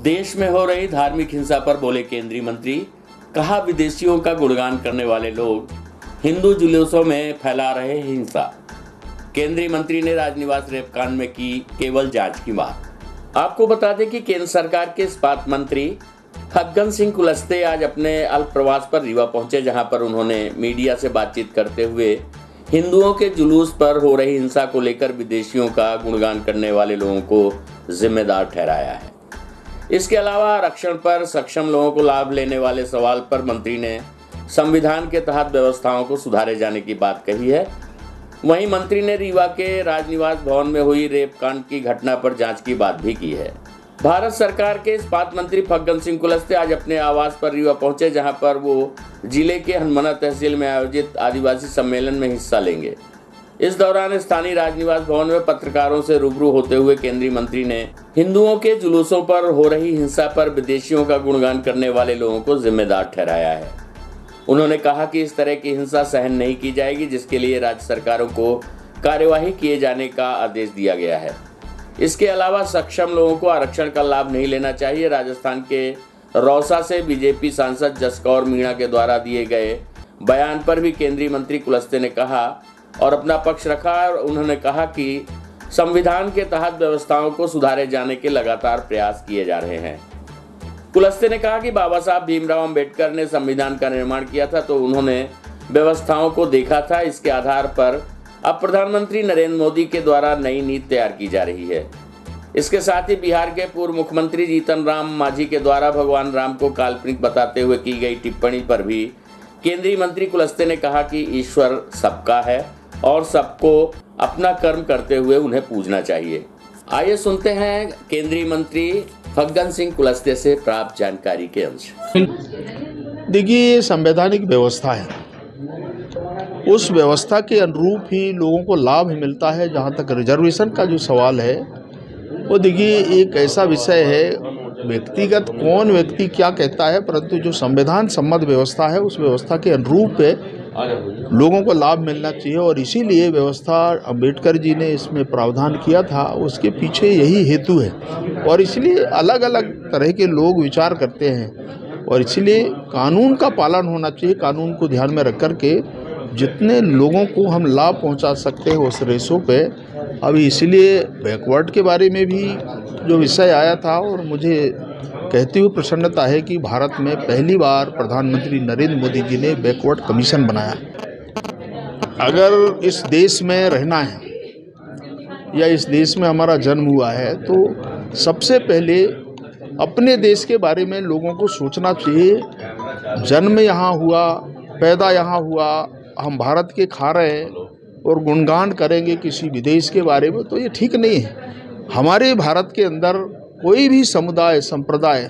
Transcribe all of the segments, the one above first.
देश में हो रही धार्मिक हिंसा पर बोले केंद्रीय मंत्री। कहा, विदेशियों का गुणगान करने वाले लोग हिंदू जुलूसों में फैला रहे हिंसा। केंद्रीय मंत्री ने राजनिवास रेप कांड में की केवल जांच की मांग। आपको बता दें कि केंद्र सरकार के इस्पात मंत्री फग्गन सिंह कुलस्ते आज अपने अल्प प्रवास पर रीवा पहुंचे, जहां पर उन्होंने मीडिया से बातचीत करते हुए हिंदुओं के जुलूस पर हो रही हिंसा को लेकर विदेशियों का गुणगान करने वाले लोगों को जिम्मेदार ठहराया है। इसके अलावा आरक्षण पर सक्षम लोगों को लाभ लेने वाले सवाल पर मंत्री ने संविधान के तहत व्यवस्थाओं को सुधारे जाने की बात कही है। वहीं मंत्री ने रीवा के राजनिवास भवन में हुई रेप कांड की घटना पर जांच की बात भी की है। भारत सरकार के इस्पात मंत्री फग्गन सिंह कुलस्ते आज अपने आवास पर रीवा पहुंचे, जहां पर वो जिले के हनुमाना तहसील में आयोजित आदिवासी सम्मेलन में हिस्सा लेंगे। इस दौरान स्थानीय राजनिवास भवन में पत्रकारों से रूबरू होते हुए केंद्रीय मंत्री ने हिंदुओं के जुलूसों पर हो रही हिंसा पर विदेशियों का गुणगान करने वाले लोगों को जिम्मेदार ठहराया है। उन्होंने कहा कि इस तरह की हिंसा सहन नहीं की जाएगी, जिसके लिए राज्य सरकारों को कार्यवाही किए जाने का आदेश दिया गया है। इसके अलावा सक्षम लोगों को आरक्षण का लाभ नहीं लेना चाहिए। राजस्थान के रौसा से बीजेपी सांसद जसकौर मीणा के द्वारा दिए गए बयान पर भी केंद्रीय मंत्री कुलस्ते ने कहा और अपना पक्ष रखा। उन्होंने कहा कि संविधान के तहत व्यवस्थाओं को सुधारे जाने के लगातार प्रयास किए जा रहे हैं। कुलस्ते ने कहा कि बाबा साहब भीमराव अंबेडकर ने संविधान का निर्माण किया था तो उन्होंने व्यवस्थाओं को देखा था। इसके आधार पर अब प्रधानमंत्री नरेंद्र मोदी के द्वारा नई नीति तैयार की जा रही है। इसके साथ ही बिहार के पूर्व मुख्यमंत्री जीतन राम मांझी के द्वारा भगवान राम को काल्पनिक बताते हुए की गई टिप्पणी पर भी केंद्रीय मंत्री कुलस्ते ने कहा कि ईश्वर सबका है और सबको अपना कर्म करते हुए उन्हें पूजना चाहिए। आइए सुनते हैं केंद्रीय मंत्री फग्गन सिंह कुलस्ते से प्राप्त जानकारी के अंश। देखिए, ये संवैधानिक व्यवस्था है, उस व्यवस्था के अनुरूप ही लोगों को लाभ मिलता है। जहाँ तक रिजर्वेशन का जो सवाल है, वो देखिए एक ऐसा विषय है, व्यक्तिगत कौन व्यक्ति क्या कहता है, परंतु जो संविधान सम्मत व्यवस्था है उस व्यवस्था के अनुरूप लोगों को लाभ मिलना चाहिए। और इसीलिए व्यवस्था अंबेडकर जी ने इसमें प्रावधान किया था, उसके पीछे यही हेतु है। और इसलिए अलग अलग तरह के लोग विचार करते हैं और इसीलिए कानून का पालन होना चाहिए। कानून को ध्यान में रख कर के जितने लोगों को हम लाभ पहुंचा सकते हैं उस रेशों पे। अभी इसीलिए बैकवर्ड के बारे में भी जो विषय आया था, और मुझे कहते हुए प्रसन्नता है कि भारत में पहली बार प्रधानमंत्री नरेंद्र मोदी जी ने बैकवर्ड कमीशन बनाया। अगर इस देश में रहना है या इस देश में हमारा जन्म हुआ है तो सबसे पहले अपने देश के बारे में लोगों को सोचना चाहिए। जन्म यहाँ हुआ, पैदा यहाँ हुआ, हम भारत के खा रहे हैं और गुणगान करेंगे किसी विदेश के बारे में, तो ये ठीक नहीं है। हमारे भारत के अंदर कोई भी समुदाय संप्रदाय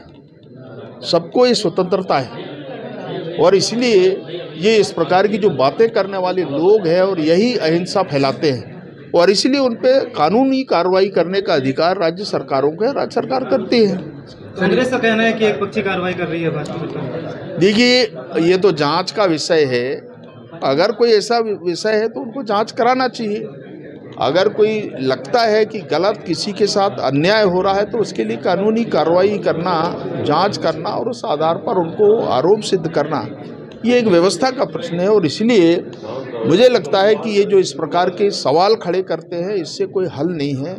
सबको ये स्वतंत्रता है और इसलिए ये इस प्रकार की जो बातें करने वाले लोग हैं और यही अहिंसा फैलाते हैं और इसलिए उन पर कानूनी कार्रवाई करने का अधिकार राज्य सरकारों का है, राज्य सरकार करती है। कांग्रेस का कहना है कि एक पक्षी कार्रवाई कर रही है भाजपा सरकार। देखिए, ये तो जांच का विषय है। अगर कोई ऐसा विषय है तो उनको जांच कराना चाहिए। अगर कोई लगता है कि गलत किसी के साथ अन्याय हो रहा है तो उसके लिए कानूनी कार्रवाई करना, जांच करना और उस आधार पर उनको आरोप सिद्ध करना, ये एक व्यवस्था का प्रश्न है। और इसलिए मुझे लगता है कि ये जो इस प्रकार के सवाल खड़े करते हैं इससे कोई हल नहीं है।